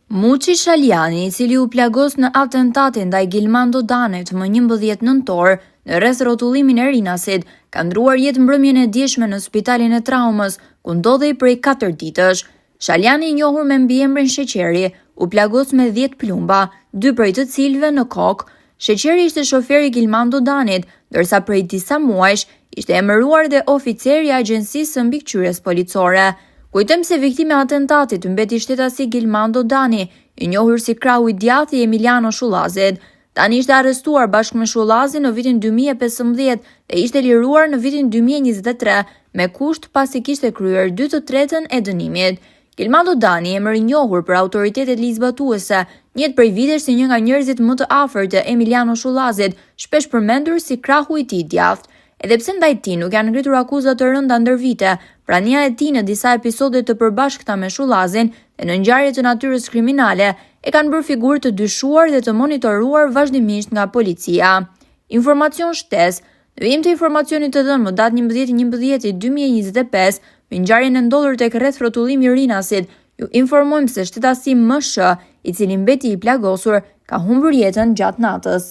Muçi Shaljani, i cili u plagos në atentatin ndaj Gilmando Danit më 11 nëntor në rreth rrotullimin e Rinasit, ka ndruar jetë mbrëmjen e dieshme në spitalin e traumës, ku ndodhej prej 4 ditësh. Shaljani, i njohur me mbiemrin Sheqeri, u plagos me 10 plumba, 2 prej të cilëve në kokë. Sheqeri ishte shoferi Gilmando Danit, ndërsa prej disa muajsh ishte emëruar dhe oficer i Agjencisë së Mbikëqyrjes Policore. Kujtojmë se viktime e atentatit mbeti shtetasi Gilmando Dani, i njohur si krahu i djathtë i Emiliano Shullazit. Dani ishte arrestuar bashkë me Shullazin në vitin 2015 dhe ishte liruar në vitin 2023 me kusht pasi kishte kryer 2/3 e dënimit. Gilmando Dani, emër i njohur për autoritetet ligjzbatuese, njihet prej vitesh si një nga njerëzit më të afërt të Emiliano Shullazit, shpesh përmendur si krahu i tij i djathtë. Edhe pse ndaj tij nuk janë ngritur akuzat të rënda ndër vite, prania e tij në disa episode të përbashkëta me Shullazin dhe në ngjarje të natyrës kriminale e kanë bërë figurë të dyshuar dhe të monitoruar vazhdimisht nga policia. Informacion shtesë. Në vijim të informacionit të dhënë më datë 11/11/2025, me ngjarjen e ndodhur tek rreth rrotullimi i Rinasit, ju informojmë se shtetasi MSH, i cili mbeti i plagosur, ka humbur jetën gjatë natës.